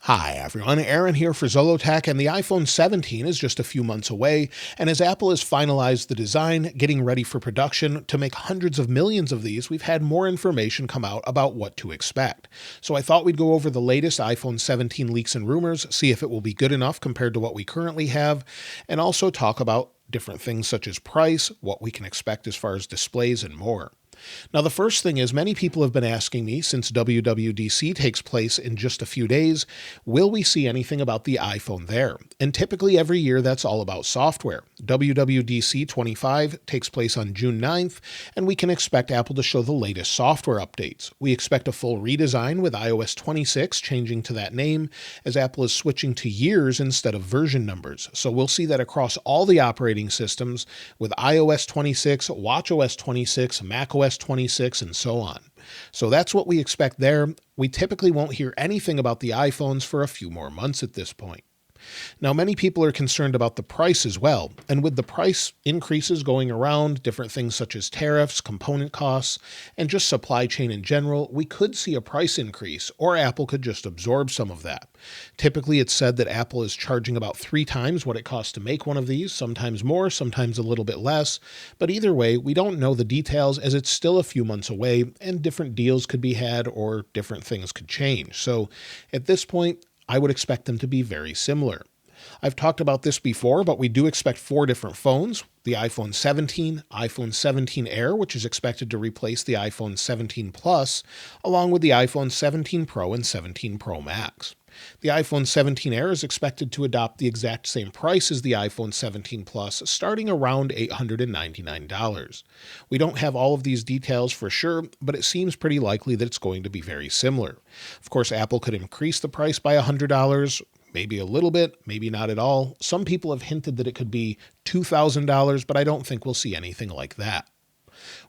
Hi everyone, Aaron here for Zollotech, and the iPhone 17 is just a few months away, and as Apple has finalized the design, getting ready for production to make hundreds of millions of these, we've had more information come out about what to expect. So I thought we'd go over the latest iPhone 17 leaks and rumors, see if it will be good enough compared to what we currently have, and also talk about different things such as price, what we can expect as far as displays, and more. Now, the first thing is many people have been asking me since WWDC takes place in just a few days, will we see anything about the iPhone there? And typically every year that's all about software. WWDC 25 takes place on June 9th, and we can expect Apple to show the latest software updates. We expect a full redesign with iOS 26 changing to that name, as Apple is switching to years instead of version numbers. So we'll see that across all the operating systems with iOS 26, watchOS 26, macOS 26, and so on. So that's what we expect there. We typically won't hear anything about the iPhones for a few more months at this point. Now, many people are concerned about the price as well, and with the price increases going around, different things such as tariffs, component costs, and just supply chain in general, we could see a price increase, or Apple could just absorb some of that. Typically, it's said that Apple is charging about 3 times what it costs to make one of these, sometimes more, sometimes a little bit less, but either way, we don't know the details as it's still a few months away, and different deals could be had or different things could change. So at this point, I would expect them to be very similar. I've talked about this before, but we do expect 4 different phones: the iPhone 17, iPhone 17 Air, which is expected to replace the iPhone 17 Plus, along with the iPhone 17 Pro and 17 Pro Max. The iPhone 17 Air is expected to adopt the exact same price as the iPhone 17 Plus, starting around $899. We don't have all of these details for sure, but it seems pretty likely that it's going to be very similar. Of course, Apple could increase the price by $100, maybe a little bit, maybe not at all. Some people have hinted that it could be $2,000, but I don't think we'll see anything like that.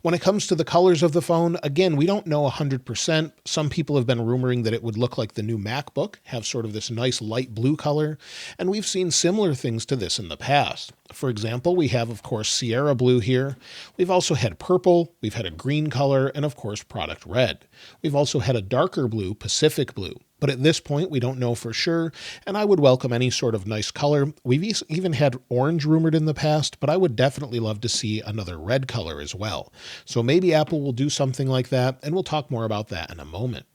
When it comes to the colors of the phone, again, we don't know 100%. Some people have been rumoring that it would look like the new MacBook, have sort of this nice light blue color, and we've seen similar things to this in the past. For example, we have, of course, Sierra Blue here. We've also had purple, we've had a green color, and of course, product red. We've also had a darker blue, Pacific Blue. But at this point, we don't know for sure, and I would welcome any sort of nice color. We've even had orange rumored in the past, but I would definitely love to see another red color as well. So maybe Apple will do something like that, and we'll talk more about that in a moment.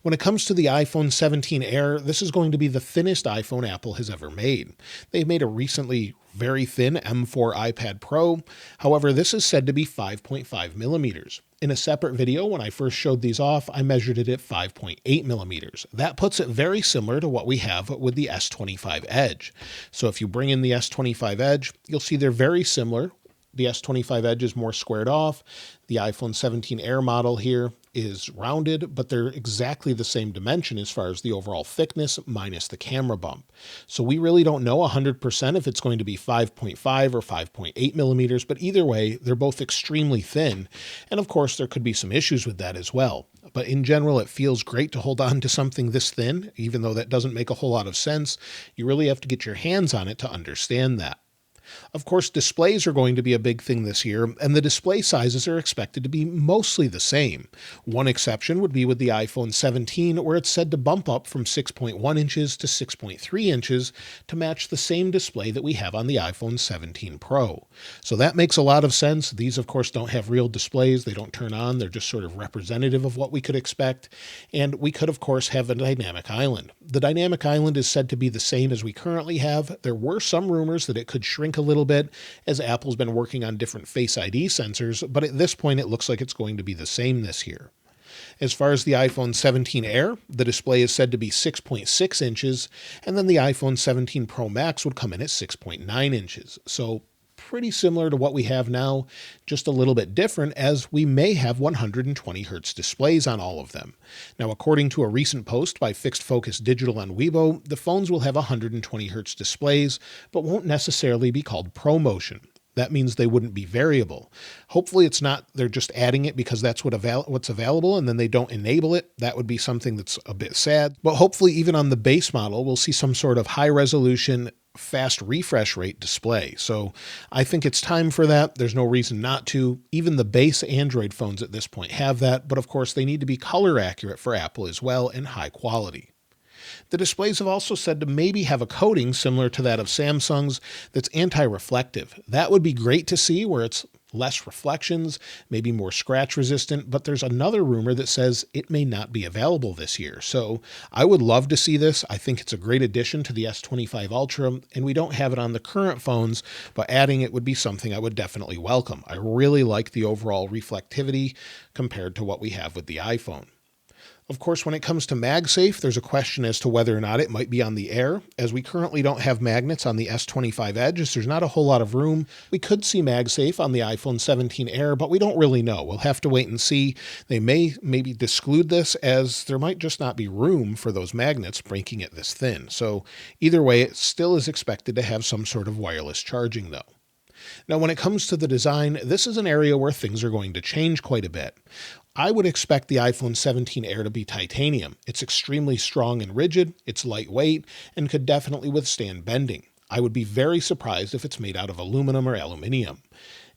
When it comes to the iPhone 17 Air, this is going to be the thinnest iPhone Apple has ever made. They've made a recently very thin M4 iPad Pro. However, this is said to be 5.5 millimeters. In a separate video, when I first showed these off, I measured it at 5.8 millimeters. That puts it very similar to what we have with the S25 Edge. So if you bring in the S25 Edge, you'll see they're very similar. The S25 Edge is more squared off. The iPhone 17 Air model here is rounded, but they're exactly the same dimension as far as the overall thickness minus the camera bump. So we really don't know 100% if it's going to be 5.5 or 5.8 millimeters, but either way, they're both extremely thin. And of course, there could be some issues with that as well. But in general, it feels great to hold on to something this thin, even though that doesn't make a whole lot of sense. You really have to get your hands on it to understand that. Of course, displays are going to be a big thing this year, and the display sizes are expected to be mostly the same. One exception would be with the iPhone 17, where it's said to bump up from 6.1 inches to 6.3 inches to match the same display that we have on the iPhone 17 Pro. So that makes a lot of sense. These, of course, don't have real displays. They don't turn on. They're just sort of representative of what we could expect. And we could, of course, have a dynamic island. The dynamic island is said to be the same as we currently have. There were some rumors that it could shrink a little bit as Apple's been working on different Face ID sensors, but at this point it looks like it's going to be the same this year. As far as the iPhone 17 Air, the display is said to be 6.6 inches, and then the iPhone 17 Pro Max would come in at 6.9 inches. So pretty similar to what we have now, just a little bit different as we may have 120 Hz displays on all of them. Now, according to a recent post by Fixed Focus Digital on Weibo, the phones will have 120 Hz displays, but won't necessarily be called ProMotion. That means they wouldn't be variable. Hopefully it's not, they're just adding it because that's what's available and then they don't enable it. That would be something that's a bit sad. But hopefully even on the base model, we'll see some sort of high resolution, fast refresh rate display. So I think it's time for that. There's no reason not to. Even the base Android phones at this point have that, but of course they need to be color accurate for Apple as well and high quality. The displays have also said to maybe have a coating similar to that of Samsung's that's anti-reflective. That would be great to see, where it's less reflections, maybe more scratch resistant, but there's another rumor that says it may not be available this year. So I would love to see this. I think it's a great addition to the S25 Ultra, and we don't have it on the current phones, but adding it would be something I would definitely welcome. I really like the overall reflectivity compared to what we have with the iPhone. Of course, when it comes to MagSafe, there's a question as to whether or not it might be on the Air. As we currently don't have magnets on the S25 Edge, there's not a whole lot of room. We could see MagSafe on the iPhone 17 Air, but we don't really know. We'll have to wait and see. They may maybe exclude this, as there might just not be room for those magnets, making it this thin. So either way, it still is expected to have some sort of wireless charging though. Now, when it comes to the design, this is an area where things are going to change quite a bit. I would expect the iPhone 17 Air to be titanium. It's extremely strong and rigid, it's lightweight, and could definitely withstand bending. I would be very surprised if it's made out of aluminum or aluminium.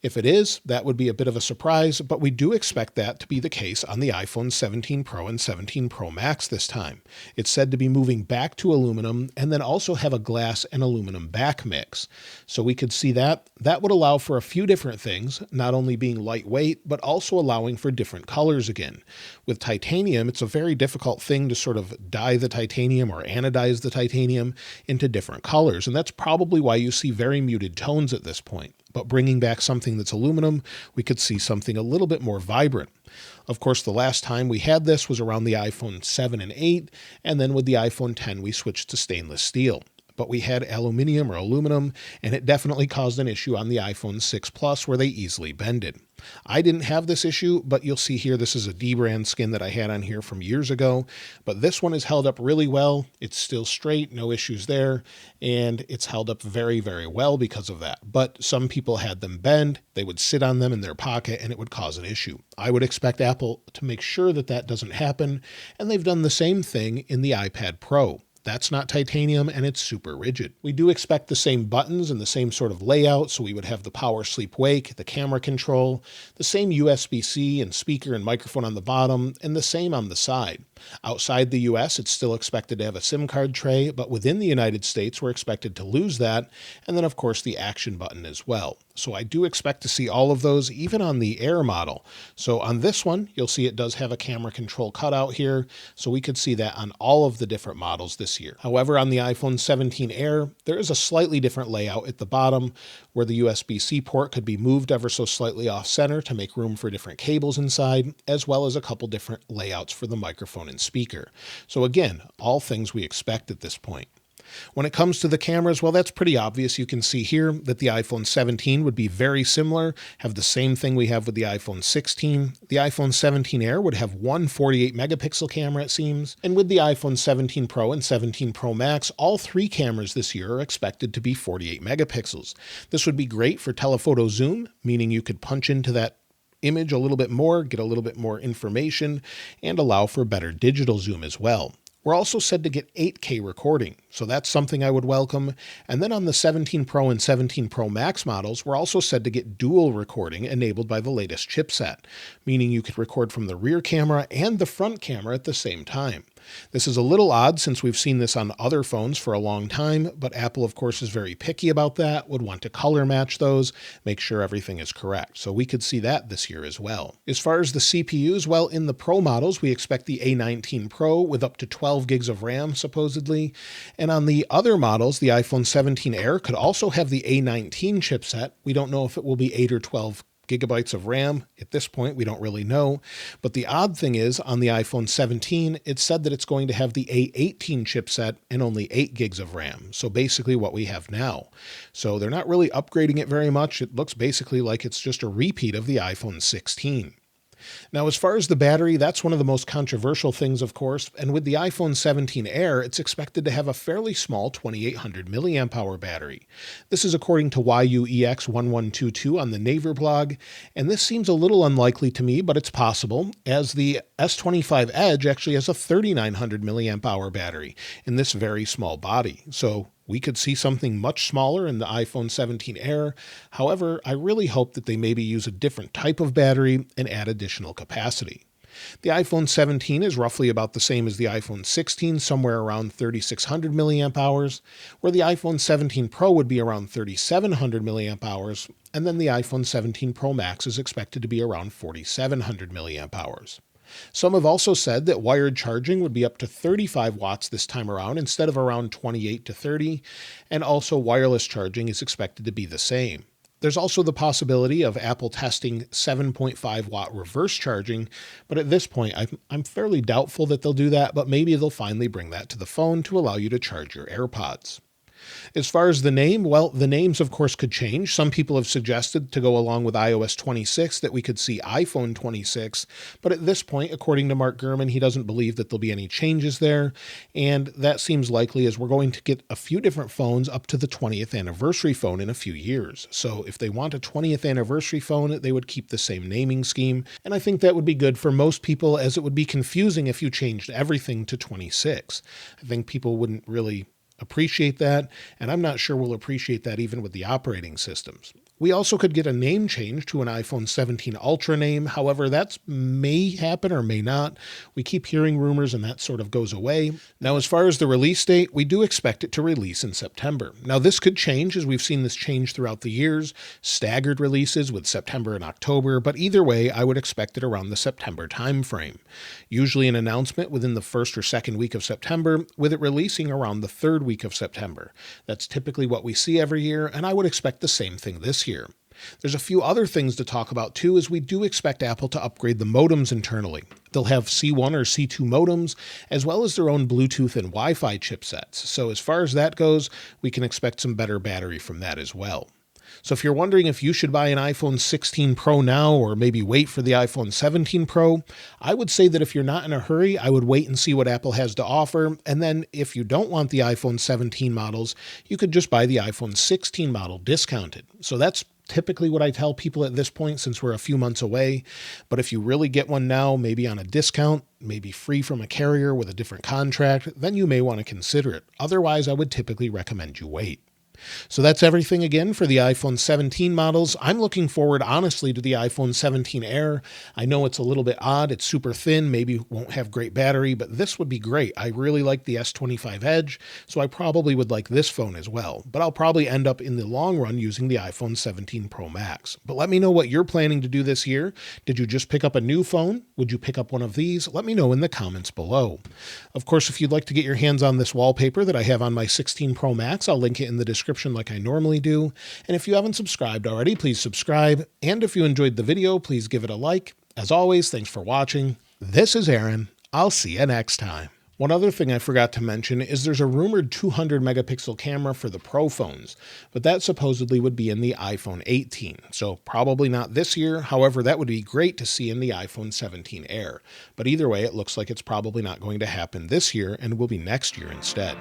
If it is, that would be a bit of a surprise, but we do expect that to be the case on the iPhone 17 Pro and 17 Pro Max this time. It's said to be moving back to aluminum and then also have a glass and aluminum back mix. So we could see that. That would allow for a few different things, not only being lightweight, but also allowing for different colors again. With titanium, it's a very difficult thing to sort of dye the titanium or anodize the titanium into different colors, and that's probably why you see very muted tones at this point. But bringing back something that's aluminum, we could see something a little bit more vibrant. Of course, the last time we had this was around the iPhone 7 and 8, and then with the iPhone 10, we switched to stainless steel. But we had aluminium or aluminum, and it definitely caused an issue on the iPhone 6 Plus where they easily bended. I didn't have this issue, but you'll see here this is a D-brand skin that I had on here from years ago, but this one is held up really well. It's still straight, no issues there, and it's held up very, very well because of that. But some people had them bend, they would sit on them in their pocket, and it would cause an issue. I would expect Apple to make sure that that doesn't happen, and they've done the same thing in the iPad Pro. That's not titanium, and it's super rigid. We do expect the same buttons and the same sort of layout, so we would have the power sleep wake, the camera control, the same USB-C and speaker and microphone on the bottom, and the same on the side. Outside the US, it's still expected to have a SIM card tray, but within the United States, we're expected to lose that, and then of course the action button as well. So I do expect to see all of those, even on the Air model. So on this one, you'll see it does have a camera control cutout here, so we could see that on all of the different models this year. However, on the iPhone 17 Air, there is a slightly different layout at the bottom, where the USB-C port could be moved ever so slightly off center to make room for different cables inside, as well as a couple different layouts for the microphone and speaker. So again, all things we expect at this point. When it comes to the cameras, well, that's pretty obvious. You can see here that the iPhone 17 would be very similar, have the same thing we have with the iPhone 16. The iPhone 17 Air would have one 48 megapixel camera, it seems. And with the iPhone 17 Pro and 17 Pro Max, all three cameras this year are expected to be 48 megapixels. This would be great for telephoto zoom, meaning you could punch into that image a little bit more, get a little bit more information, and allow for better digital zoom as well. We're also said to get 8K recording, so that's something I would welcome. And then on the 17 Pro and 17 Pro Max models, we're also said to get dual recording enabled by the latest chipset, meaning you could record from the rear camera and the front camera at the same time. This is a little odd since we've seen this on other phones for a long time, but Apple, of course, is very picky about that, would want to color match those, make sure everything is correct. So we could see that this year as well. As far as the CPUs, well, in the Pro models, we expect the A19 Pro with up to 12 gigs of RAM, supposedly. And on the other models, the iPhone 17 Air could also have the A19 chipset. We don't know if it will be 8 or 12 gigabytes of RAM. At this point, we don't really know. But the odd thing is, on the iPhone 17, it said that it's going to have the A18 chipset and only 8 gigs of RAM. So basically what we have now. So they're not really upgrading it very much. It looks basically like it's just a repeat of the iPhone 16. Now, as far as the battery, that's one of the most controversial things, of course, and with the iPhone 17 Air, it's expected to have a fairly small 2800 milliamp hour battery. This is according to YUEX1122 on the Naver blog, and this seems a little unlikely to me, but it's possible, as the S25 Edge actually has a 3900 milliamp hour battery in this very small body. So we could see something much smaller in the iPhone 17 Air. However, I really hope that they maybe use a different type of battery and add additional capacity. The iPhone 17 is roughly about the same as the iPhone 16, somewhere around 3,600 milliamp hours, where the iPhone 17 Pro would be around 3,700 milliamp hours, and then the iPhone 17 Pro Max is expected to be around 4,700 milliamp hours. Some have also said that wired charging would be up to 35 watts this time around instead of around 28 to 30, and also wireless charging is expected to be the same. There's also the possibility of Apple testing 7.5 watt reverse charging, but at this point I'm fairly doubtful that they'll do that, but maybe they'll finally bring that to the phone to allow you to charge your AirPods. As far as the name, well, the names, of course, could change. Some people have suggested to go along with iOS 26 that we could see iPhone 26, but at this point, according to Mark Gurman, he doesn't believe that there'll be any changes there, and that seems likely as we're going to get a few different phones up to the 20th anniversary phone in a few years. So if they want a 20th anniversary phone, they would keep the same naming scheme, and I think that would be good for most people, as it would be confusing if you changed everything to 26. I think people wouldn't really appreciate that, and I'm not sure we'll appreciate that even with the operating systems. We also could get a name change to an iPhone 17 Ultra name. However, that may happen or may not. We keep hearing rumors and that sort of goes away. Now, as far as the release date, we do expect it to release in September. Now, this could change, as we've seen this change throughout the years, staggered releases with September and October, but either way, I would expect it around the September timeframe. Usually an announcement within the first or second week of September, with it releasing around the third week of September. That's typically what we see every year, and I would expect the same thing this year. There's a few other things to talk about too, as we do expect Apple to upgrade the modems internally. They'll have C1 or C2 modems, as well as their own Bluetooth and Wi-Fi chipsets. So as far as that goes, we can expect some better battery from that as well. So if you're wondering if you should buy an iPhone 16 Pro now or maybe wait for the iPhone 17 Pro, I would say that if you're not in a hurry, I would wait and see what Apple has to offer. And then if you don't want the iPhone 17 models, you could just buy the iPhone 16 model discounted. So that's typically what I tell people at this point, since we're a few months away. But if you really get one now, maybe on a discount, maybe free from a carrier with a different contract, then you may want to consider it. Otherwise, I would typically recommend you wait. So that's everything again for the iPhone 17 models. I'm looking forward, honestly, to the iPhone 17 Air. I know it's a little bit odd. It's super thin, maybe won't have great battery, but this would be great. I really like the S25 Edge, so I probably would like this phone as well. But I'll probably end up in the long run using the iPhone 17 Pro Max. But let me know what you're planning to do this year. Did you just pick up a new phone? Would you pick up one of these? Let me know in the comments below. Of course, if you'd like to get your hands on this wallpaper that I have on my 16 Pro Max, I'll link it in the description like I normally do. And if you haven't subscribed already, please subscribe. And if you enjoyed the video, please give it a like. As always, thanks for watching. This is Aaron. I'll see you next time. One other thing I forgot to mention is there's a rumored 200 megapixel camera for the Pro phones, but that supposedly would be in the iPhone 18. So probably not this year. However, that would be great to see in the iPhone 17 Air. But either way, it looks like it's probably not going to happen this year and will be next year instead.